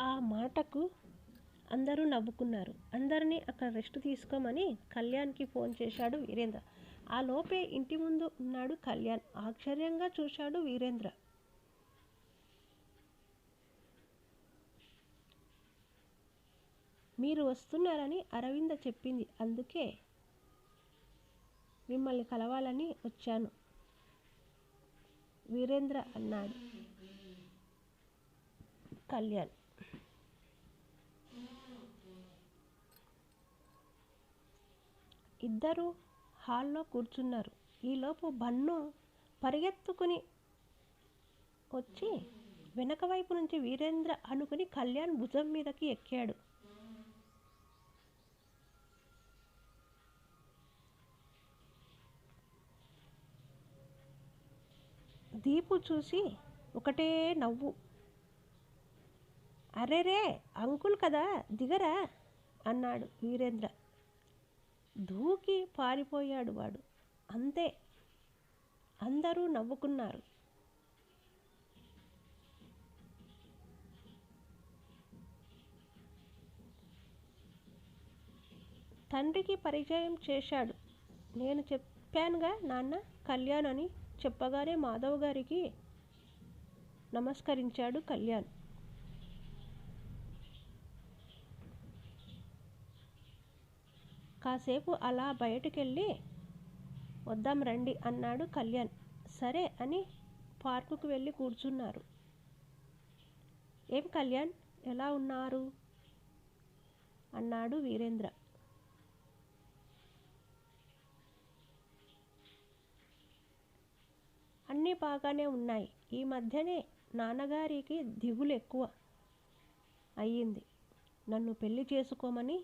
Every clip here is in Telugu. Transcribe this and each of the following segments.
ఆ మాటకు అందరూ నవ్వుకున్నారు. అందరినీ అక్కడ రెస్ట్ తీసుకోమని కళ్యాణ్కి ఫోన్ చేశాడు వీరేంద్ర. ఆ లోపే ఇంటి ముందు ఉన్నాడు కళ్యాణ్. ఆశ్చర్యంగా చూశాడు వీరేంద్ర. మీరు వస్తున్నారని అరవింద చెప్పింది, అందుకే మిమ్మల్ని కలవాలని వచ్చాను వీరేంద్ర అన్నాడు కళ్యాణ్. ఇద్దరు హాల్లో కూర్చున్నారు. ఈలోపు బన్ను పరిగెత్తుకుని వచ్చి వెనక వైపు నుంచి వీరేంద్ర అనుకుని కళ్యాణ్ భుజం మీదకి ఎక్కాడు. దీపు చూసి ఒకటే నవ్వు. అరెరే అంకుల్ కదా, దిగరా అన్నాడు వీరేంద్ర. దూకి పారిపోయాడు వాడు. అంతే, అందరూ నవ్వుకున్నారు. తండ్రికి పరిచయం చేశాడు. నేను చెప్పానుగా నాన్న కళ్యాణ్ అని చెప్పగానే మాధవ్ గారికి నమస్కరించాడు కళ్యాణ్. కాసేపు అలా బయటికెళ్ళి వద్దాం రండి అన్నాడు కళ్యాణ్. సరే అని పార్కుకు వెళ్ళి కూర్చున్నారు. ఏం కళ్యాణ్, ఎలా ఉన్నారు అన్నాడు వీరేంద్ర. అన్నీ బాగానే ఉన్నాయి. ఈ మధ్యనే నాన్నగారికి దిగులు ఎక్కువ అయ్యింది. నన్ను పెళ్లి చేసుకోమని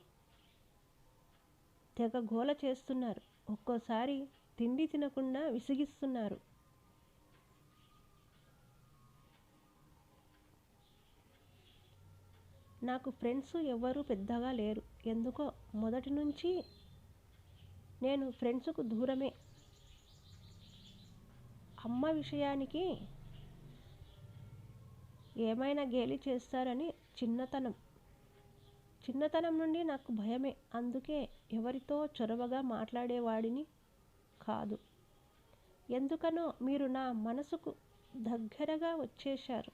తెగ గోల చేస్తున్నారు. ఒక్కోసారి తిండి తినకుండా విసిగిస్తున్నారు. నాకు ఫ్రెండ్స్ ఎవరూ పెద్దగా లేరు. ఎందుకో మొదటి నుంచి నేను ఫ్రెండ్స్కు దూరమే. అమ్మ విషయానికి ఏమైనా గేలి చేస్తారని చిన్నతనం నుండి నాకు భయమే. అందుకే ఎవరితో చొరవగా మాట్లాడేవాడిని కాదు. ఎందుకనో మీరు నా మనసుకు దగ్గరగా వచ్చేశారు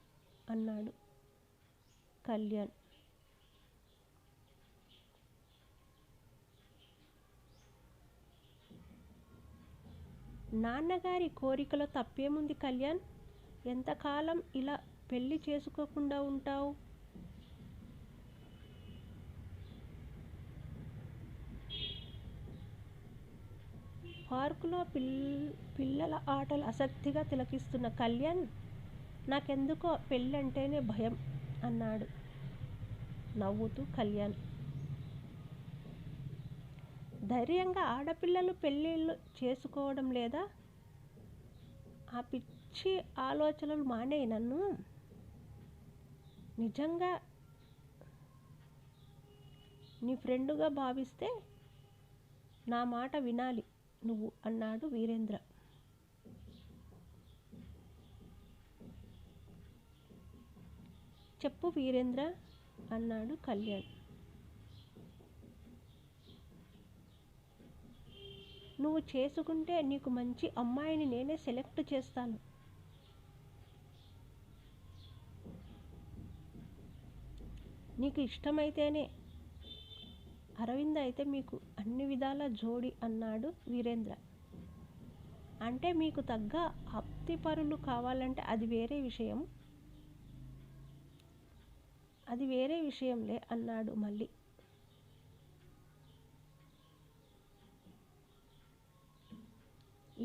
అన్నాడు కళ్యాణ్. నాన్నగారి కోరికలో తప్పేముంది కళ్యాణ్? ఎంతకాలం ఇలా పెళ్లి చేసుకోకుండా ఉంటావు? పార్కులో పిల్లల ఆటలు ఆసక్తిగా తిలకిస్తున్న కళ్యాణ్ నాకెందుకో పెళ్ళంటేనే భయం అన్నాడు నవ్వుతూ కళ్యాణ్. ధైర్యంగా ఆడపిల్లలు పెళ్ళిళ్ళు చేసుకోవడం లేదా? ఆ పిచ్చి ఆలోచనలు మానేయి. నన్ను నిజంగా నీ ఫ్రెండుగా భావిస్తే నా మాట వినాలి నువ్వు అన్నాడు వీరేంద్ర. చెప్పు వీరేంద్ర అన్నాడు కళ్యాణ్. నువ్వు చేసుకుంటే నీకు మంచి అమ్మాయిని నేనే సెలెక్ట్ చేస్తాను. నీకు ఇష్టమైతేనే. అరవింద్ అయితే మీకు అన్ని విధాల జోడి అన్నాడు వీరేంద్ర. అంటే మీకు తగ్గ ఆప్తిపరులు కావాలంటే అది వేరే విషయంలే అన్నాడు మళ్ళీ.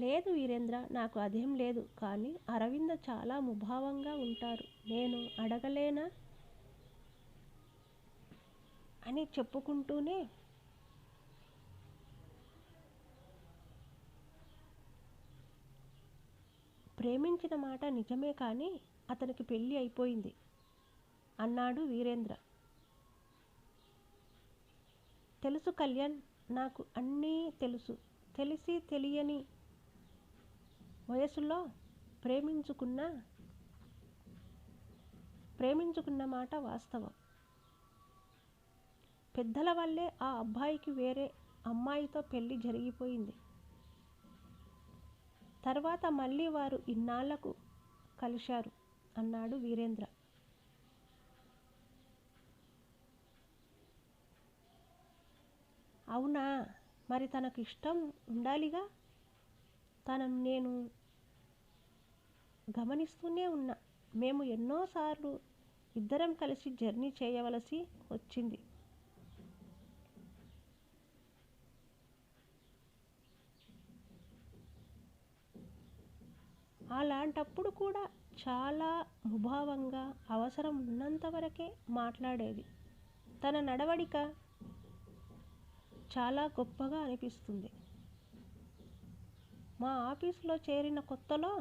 లేదు వీరేంద్ర, నాకు అదేం లేదు. కానీ అరవింద చాలా ముభావంగా ఉంటారు. నేను అడగలేనా అని చెప్పుకుంటూనే ప్రేమించిన మాట నిజమే, కానీ అతనికి పెళ్ళి అయిపోయింది అన్నాడు వీరేంద్ర. తెలుసు కళ్యాణ్, నాకు అన్నీ తెలుసు. తెలిసి తెలియని వయసులో ప్రేమించుకున్న మాట వాస్తవం. పెద్దల వల్లే ఆ అబ్బాయికి వేరే అమ్మాయితో పెళ్లి జరిగిపోయింది. తర్వాత మళ్ళీ వారు ఇన్నాళ్లకు కలిశారు అన్నాడు వీరేంద్ర. అవునా, మరి తనకు ఇష్టం ఉండాలిగా. తనను నేను గమనిస్తూనే ఉన్నా. మేము ఎన్నోసార్లు ఇద్దరం కలిసి జర్నీ చేయవలసి వచ్చింది. అలాంటప్పుడు కూడా చాలా ముభావంగా అవసరం ఉన్నంతవరకే మాట్లాడేది. తన నడవడిక చాలా గొప్పగా అనిపిస్తుంది. మా ఆఫీసులో చేరిన కొత్తలో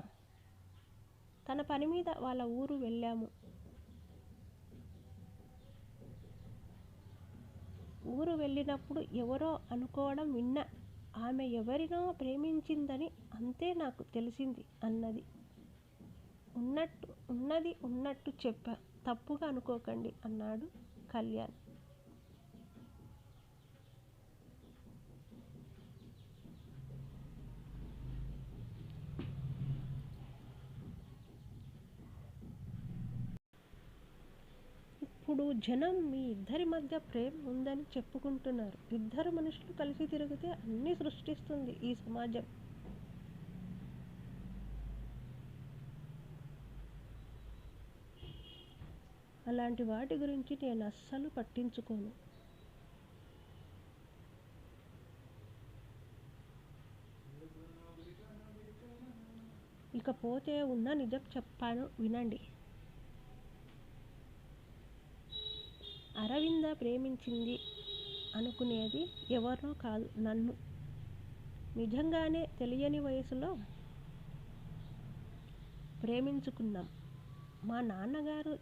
తన పని మీద వాళ్ళ ఊరు వెళ్ళాము. ఊరు వెళ్ళినప్పుడు ఎవరో అనుకోవడం విన్నా. ఆమె ఎవరినో ప్రేమించిందని అంతే నాకు తెలిసింది అన్నది. ఉన్నది ఉన్నట్టు చెప్పా, తప్పుగా అనుకోకండి అన్నాడు కళ్యాణ్. ఇప్పుడు జనం మీ ఇద్దరి మధ్య ప్రేమ ఉందని చెప్పుకుంటున్నారు. ఇద్దరు మనుషులు కలిసి తిరిగితే అన్నీ సృష్టిస్తుంది ఈ సమాజం. అలాంటి వాటి గురించి నేను అస్సలు పట్టించుకోను. ఇకపోతే ఉన్న నిజం చెప్పాను వినండి. అరవింద ప్రేమించింది అనుకునేది ఎవరినో కాదు, నన్ను. నిజంగానే తెలియని వయసులో ప్రేమించుకున్నాం. మా నాన్నగారు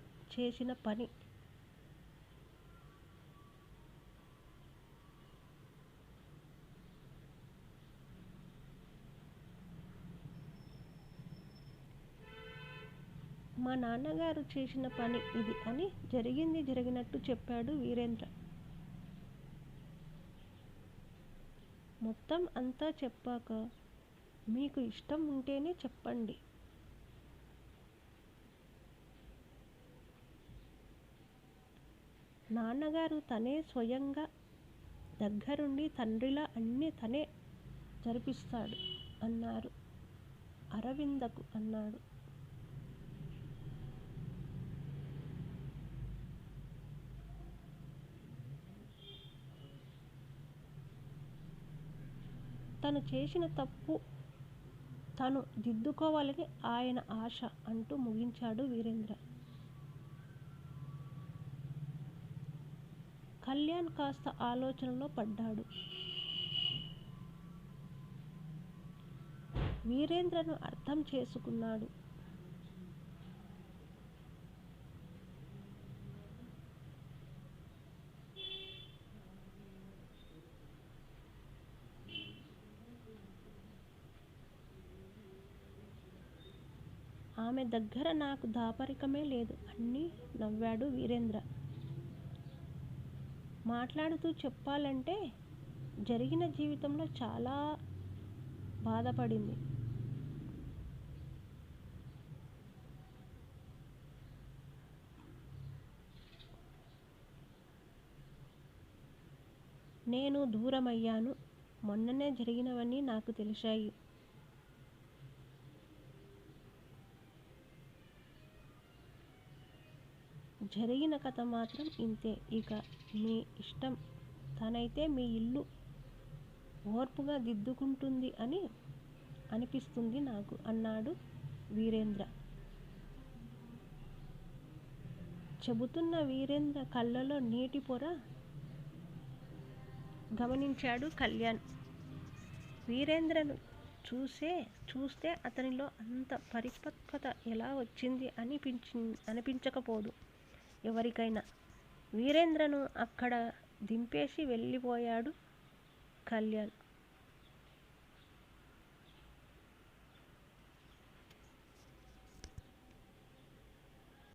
చేసిన పని ఇది అని జరిగింది జరిగినట్టు చెప్పాడు వీరేంద్ర. మొత్తం అంతా చెప్పాక మీకు ఇష్టం ఉంటేనే చెప్పండి. నాన్నగారు తనే స్వయంగా దగ్గరుండి తండ్రిలా అన్నీ తనే జరిపిస్తాడు అన్నారు అరవిందకు అన్నాడు. తను చేసిన తప్పు తను దిద్దుకోవాలని ఆయన ఆశ అంటూ ముగించాడు వీరేంద్ర. కళ్యాణ్ కాస్త ఆలోచనలో పడ్డాడు. వీరేంద్రను అర్థం చేసుకున్నాడు. ఆమె దగ్గర నాకు దాపరికమే లేదు అని నవ్వాడు వీరేంద్ర. మాట్లాడుతూ చెప్పాలంటే జరిగిన జీవితంలో చాలా బాధపడింది. నేను దూరమయ్యాను. మొన్ననే జరిగినవన్నీ నాకు తెలిసాయి. జరిగిన కథ మాత్రం ఇంతే. ఇక మీ ఇష్టం. తనైతే మీ ఇల్లు ఓర్పుగా దిద్దుకుంటుంది అని అనిపిస్తుంది నాకు అన్నాడు వీరేంద్ర. చెబుతున్న వీరేంద్ర కళ్ళలో నీటి పొర గమనించాడు కళ్యాణ్. వీరేంద్రను చూస్తే అతనిలో అంత పరిపక్వత ఎలా వచ్చింది అనిపించకపోదు ఎవరికైనా. వీరేంద్రను అక్కడ దింపేసి వెళ్ళిపోయాడు కళ్యాణ్.